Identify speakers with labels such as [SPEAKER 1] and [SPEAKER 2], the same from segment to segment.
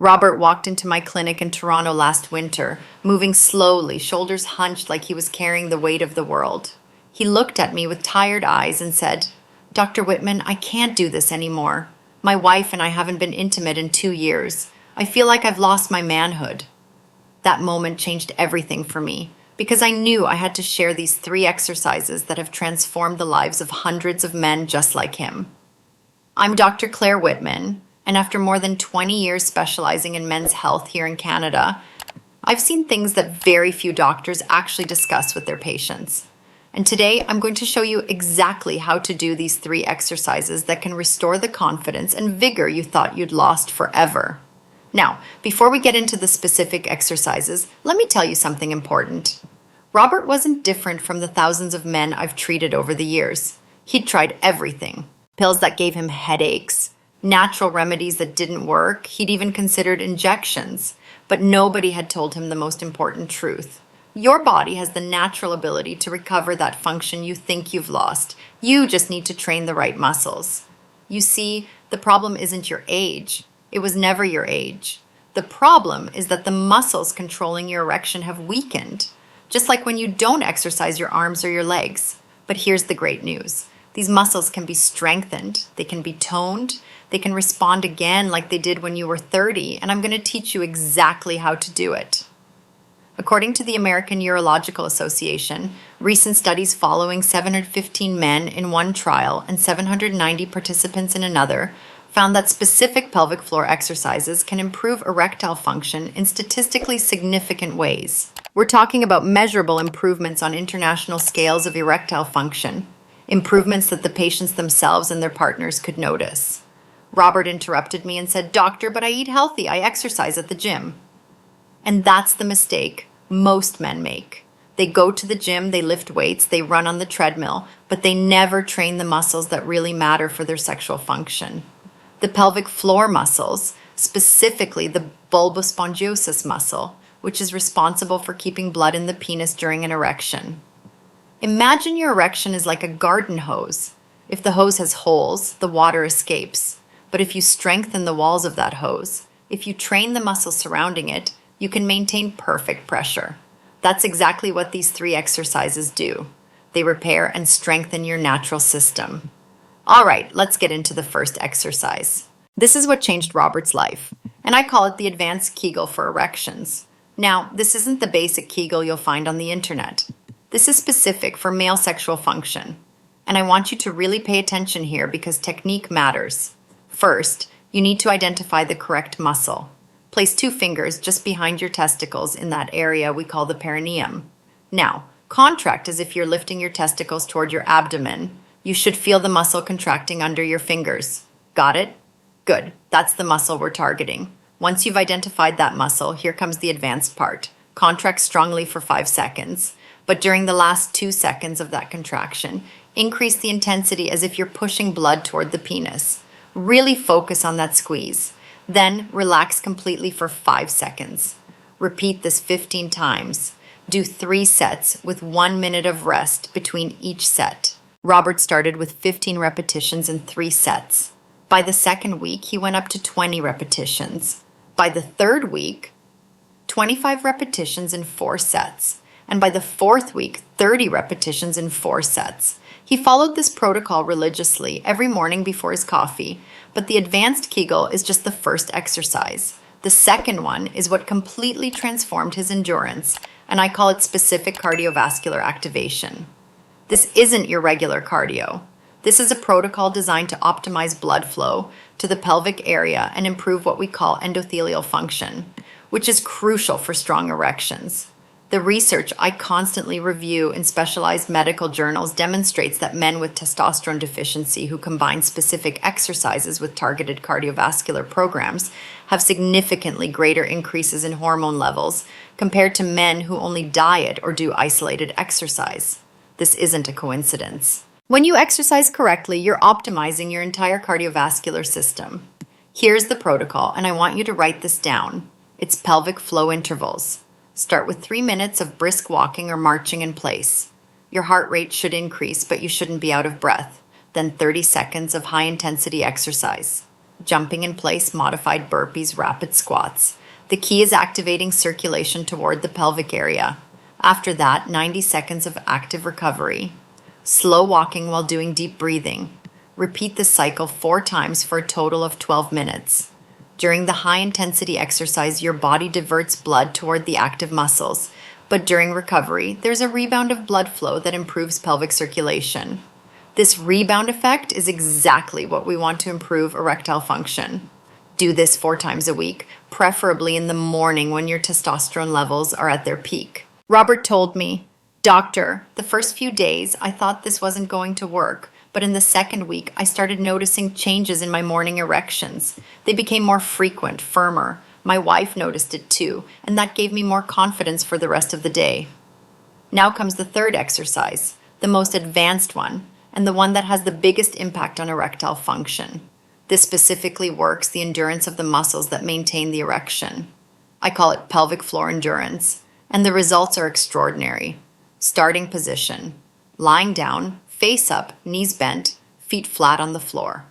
[SPEAKER 1] Robert walked into my clinic in Toronto last winter, moving slowly, shoulders hunched like he was carrying the weight of the world. He looked at me with tired eyes and said, "Dr. Whitman, I can't do this anymore. My wife and I haven't been intimate in 2 years. I feel like I've lost my manhood." That moment changed everything for me, because I knew I had to share these 3 exercises that have transformed the lives of hundreds of men just like him. I'm Dr. Claire Whitman, and after more than 20 years specializing in men's health here in Canada, I've seen things that very few doctors actually discuss with their patients. And today I'm going to show you exactly how to do these 3 exercises that can restore the confidence and vigor you thought you'd lost forever. Now, before we get into the specific exercises, let me tell you something important. Robert wasn't different from the thousands of men I've treated over the years. He'd tried everything. Pills that gave him headaches, natural remedies that didn't work, he'd even considered injections. But nobody had told him the most important truth. Your body has the natural ability to recover that function you think you've lost. You just need to train the right muscles. You see, the problem isn't your age. It was never your age. The problem is that the muscles controlling your erection have weakened, just like when you don't exercise your arms or your legs. But here's the great news. These muscles can be strengthened, they can be toned, they can respond again like they did when you were 30, and I'm going to teach you exactly how to do it. According to the American Urological Association, recent studies following 715 men in one trial and 790 participants in another found that specific pelvic floor exercises can improve erectile function in statistically significant ways. We're talking about measurable improvements on international scales of erectile function, improvements that the patients themselves and their partners could notice. Robert interrupted me and said, "Doctor, but I eat healthy, I exercise at the gym." And that's the mistake most men make. They go to the gym, they lift weights, they run on the treadmill, but they never train the muscles that really matter for their sexual function. The pelvic floor muscles, specifically the bulbospongiosus muscle, which is responsible for keeping blood in the penis during an erection. Imagine your erection is like a garden hose. If the hose has holes, the water escapes. But if you strengthen the walls of that hose, if you train the muscles surrounding it, you can maintain perfect pressure. That's exactly what these 3 exercises do. They repair and strengthen your natural system. All right, let's get into the first exercise. This is what changed Robert's life, and I call it the advanced Kegel for erections. Now, this isn't the basic Kegel you'll find on the internet. This is specific for male sexual function, and I want you to really pay attention here because technique matters. First, you need to identify the correct muscle. Place 2 fingers just behind your testicles in that area we call the perineum. Now, contract as if you're lifting your testicles toward your abdomen. You should feel the muscle contracting under your fingers. Got it? Good. That's the muscle we're targeting. Once you've identified that muscle, here comes the advanced part. Contract strongly for 5 seconds. But during the last 2 seconds of that contraction, increase the intensity as if you're pushing blood toward the penis. Really focus on that squeeze. Then relax completely for 5 seconds. Repeat this 15 times. Do 3 sets with 1 minute of rest between each set. Robert started with 15 repetitions in 3 sets. By the second week, he went up to 20 repetitions. By the third week, 25 repetitions in 4 sets. And by the 4th week, 30 repetitions in 4 sets. He followed this protocol religiously every morning before his coffee, but the advanced Kegel is just the first exercise. The second one is what completely transformed his endurance, and I call it specific cardiovascular activation. This isn't your regular cardio. This is a protocol designed to optimize blood flow to the pelvic area and improve what we call endothelial function, which is crucial for strong erections. The research I constantly review in specialized medical journals demonstrates that men with testosterone deficiency who combine specific exercises with targeted cardiovascular programs have significantly greater increases in hormone levels compared to men who only diet or do isolated exercise. This isn't a coincidence. When you exercise correctly, you're optimizing your entire cardiovascular system. Here's the protocol, and I want you to write this down. It's pelvic flow intervals. Start with 3 minutes of brisk walking or marching in place. Your heart rate should increase, but you shouldn't be out of breath. Then 30 seconds of high-intensity exercise. jumping in place, modified burpees, rapid squats. The key is activating circulation toward the pelvic area. After that, 90 seconds of active recovery. Slow walking while doing deep breathing. Repeat this cycle 4 times for a total of 12 minutes. During the high-intensity exercise, your body diverts blood toward the active muscles, but during recovery, there's a rebound of blood flow that improves pelvic circulation. This rebound effect is exactly what we want to improve erectile function. Do this 4 times a week, preferably in the morning when your testosterone levels are at their peak. Robert told me, "Doctor, the first few days I thought this wasn't going to work, but in the second week I started noticing changes in my morning erections. They became more frequent, firmer. My wife noticed it too, and that gave me more confidence for the rest of the day." Now comes the third exercise, the most advanced one, and the one that has the biggest impact on erectile function. This specifically works the endurance of the muscles that maintain the erection. I call it pelvic floor endurance, and the results are extraordinary. Starting position: lying down, face up, knees bent, feet flat on the floor.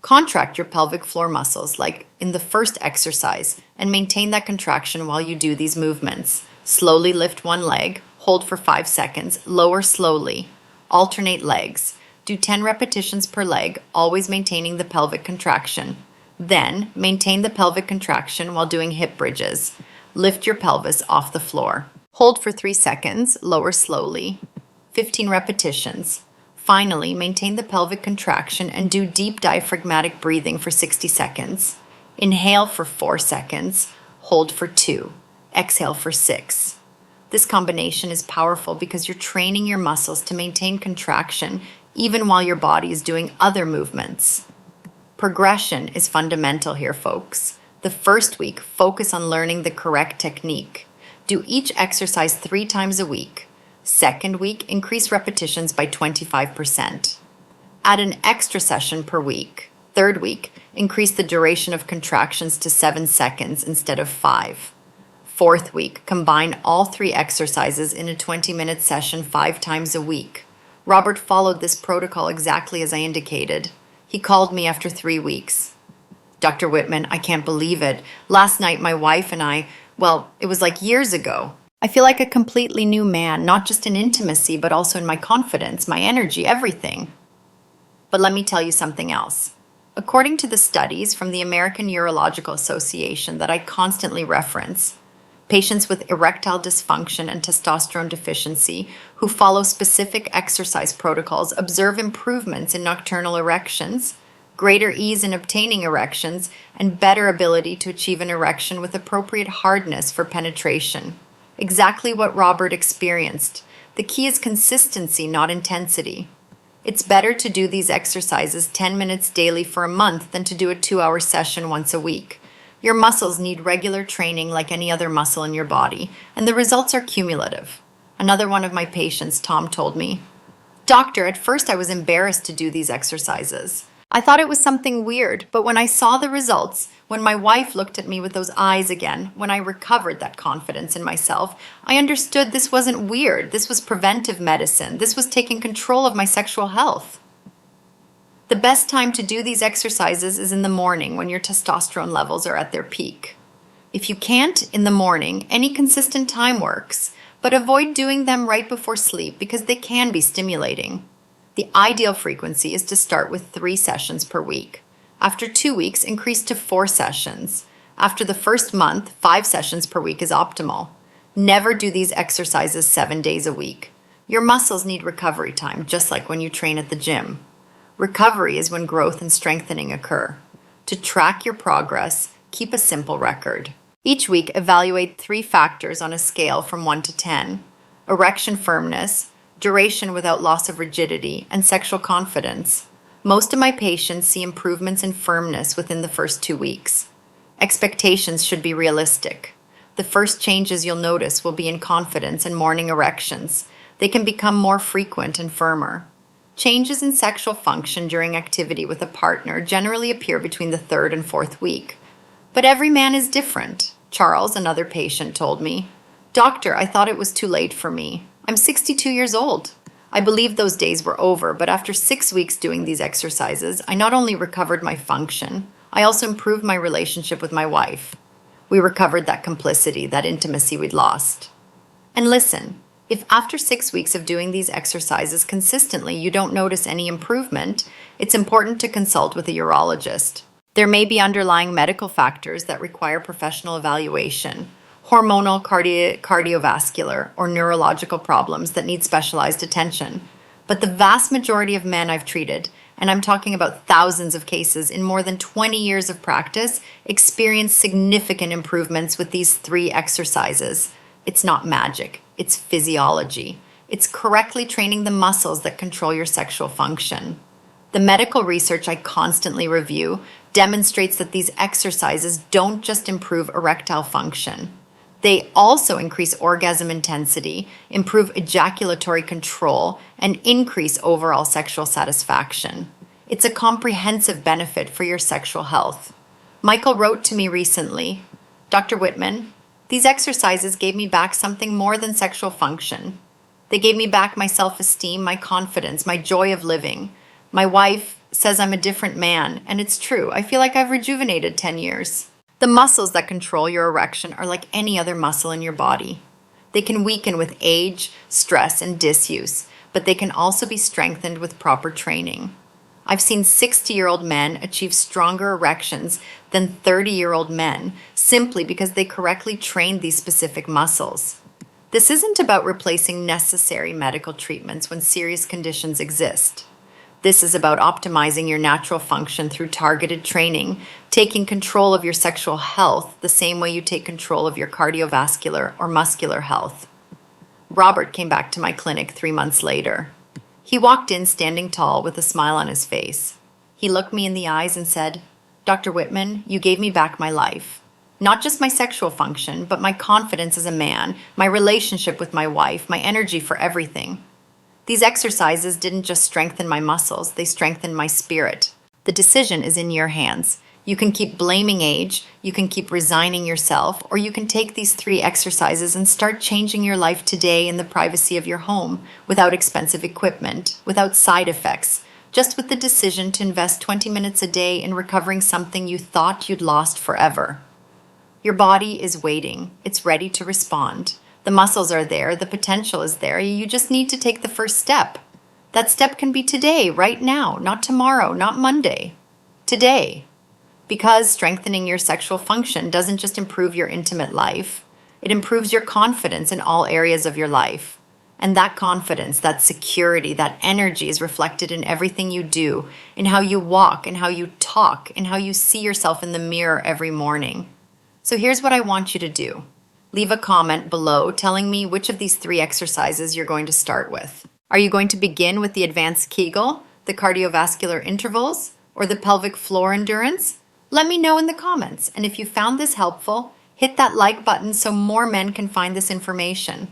[SPEAKER 1] Contract your pelvic floor muscles like in the first exercise and maintain that contraction while you do these movements. Slowly lift one leg, hold for 5 seconds, lower slowly. Alternate legs. Do 10 repetitions per leg, always maintaining the pelvic contraction. Then, maintain the pelvic contraction while doing hip bridges. Lift your pelvis off the floor. Hold for 3 seconds, lower slowly. 15 repetitions. Finally, maintain the pelvic contraction and do deep diaphragmatic breathing for 60 seconds. Inhale for 4 seconds, hold for 2, exhale for 6. This combination is powerful because you're training your muscles to maintain contraction even while your body is doing other movements. Progression is fundamental here, folks. The first week, focus on learning the correct technique. Do each exercise 3 times a week. Second week, increase repetitions by 25%. Add an extra session per week. Third week, increase the duration of contractions to 7 seconds instead of 5. Fourth week, combine all 3 exercises in a 20-minute session 5 times a week. Robert followed this protocol exactly as I indicated. He called me after 3 weeks. "Dr. Whitman, I can't believe it. Last night my wife and I, well, it was like years ago. I feel like a completely new man, not just in intimacy, but also in my confidence, my energy, everything." But let me tell you something else. According to the studies from the American Urological Association that I constantly reference, patients with erectile dysfunction and testosterone deficiency who follow specific exercise protocols observe improvements in nocturnal erections, greater ease in obtaining erections, and better ability to achieve an erection with appropriate hardness for penetration. Exactly what Robert experienced. The key is consistency, not intensity. It's better to do these exercises 10 minutes daily for a month than to do a 2-hour session once a week. Your muscles need regular training like any other muscle in your body, and the results are cumulative. Another one of my patients, Tom, told me, "Doctor, at first I was embarrassed to do these exercises. I thought it was something weird, but when I saw the results, when my wife looked at me with those eyes again, when I recovered that confidence in myself, I understood this wasn't weird. This was preventive medicine. This was taking control of my sexual health." The best time to do these exercises is in the morning when your testosterone levels are at their peak. If you can't in the morning, any consistent time works, but avoid doing them right before sleep because they can be stimulating. The ideal frequency is to start with 3 sessions per week. After 2 weeks, increase to 4 sessions. After the first month, 5 sessions per week is optimal. Never do these exercises 7 days a week. Your muscles need recovery time, just like when you train at the gym. Recovery is when growth and strengthening occur. To track your progress, keep a simple record. Each week, evaluate 3 factors on a scale from 1 to 10. Erection firmness, duration without loss of rigidity, and sexual confidence. Most of my patients see improvements in firmness within the first 2 weeks. Expectations should be realistic. The first changes you'll notice will be in confidence and morning erections. They can become more frequent and firmer. Changes in sexual function during activity with a partner generally appear between the 3rd and 4th week. But every man is different. Charles, another patient, told me, "Doctor, I thought it was too late for me. I'm 62 years old." I believed those days were over, but after 6 weeks doing these exercises, I not only recovered my function, I also improved my relationship with my wife. We recovered that complicity, that intimacy we'd lost. And listen, if after 6 weeks of doing these exercises consistently you don't notice any improvement, it's important to consult with a urologist. There may be underlying medical factors that require professional evaluation, hormonal, cardiovascular, or neurological problems that need specialized attention. But the vast majority of men I've treated, and I'm talking about thousands of cases in more than 20 years of practice, experience significant improvements with these 3 exercises. It's not magic, it's physiology. It's correctly training the muscles that control your sexual function. The medical research I constantly review demonstrates that these exercises don't just improve erectile function. They also increase orgasm intensity, improve ejaculatory control, and increase overall sexual satisfaction. It's a comprehensive benefit for your sexual health. Michael wrote to me recently, Dr. Whitman, these exercises gave me back something more than sexual function. They gave me back my self-esteem, my confidence, my joy of living. My wife says I'm a different man, and it's true. I feel like I've rejuvenated 10 years. The muscles that control your erection are like any other muscle in your body. They can weaken with age, stress, and disuse, but they can also be strengthened with proper training. I've seen 60-year-old men achieve stronger erections than 30-year-old men simply because they correctly trained these specific muscles. This isn't about replacing necessary medical treatments when serious conditions exist. This is about optimizing your natural function through targeted training, taking control of your sexual health the same way you take control of your cardiovascular or muscular health. Robert came back to my clinic 3 months later. He walked in standing tall with a smile on his face. He looked me in the eyes and said, Dr. Whitman, you gave me back my life. Not just my sexual function, but my confidence as a man, my relationship with my wife, my energy for everything. These exercises didn't just strengthen my muscles, they strengthened my spirit. The decision is in your hands. You can keep blaming age, you can keep resigning yourself, or you can take these 3 exercises and start changing your life today in the privacy of your home, without expensive equipment, without side effects, just with the decision to invest 20 minutes a day in recovering something you thought you'd lost forever. Your body is waiting. It's ready to respond. The muscles are there, the potential is there, you just need to take the first step. That step can be today, right now, not tomorrow, not Monday. Today. Because strengthening your sexual function doesn't just improve your intimate life, it improves your confidence in all areas of your life. And that confidence, that security, that energy is reflected in everything you do, in how you walk, in how you talk, in how you see yourself in the mirror every morning. So here's what I want you to do. Leave a comment below telling me which of these 3 exercises you're going to start with. Are you going to begin with the advanced Kegel, the cardiovascular intervals, or the pelvic floor endurance? Let me know in the comments, and if you found this helpful, hit that like button so more men can find this information.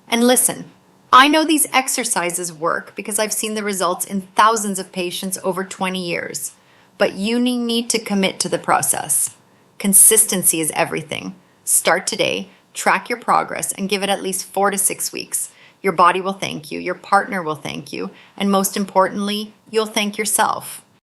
[SPEAKER 1] And listen, I know these exercises work because I've seen the results in thousands of patients over 20 years, but you need to commit to the process. Consistency is everything. Start today. Track your progress and give it at least 4 to 6 weeks. Your body will thank you, your partner will thank you, and most importantly, you'll thank yourself.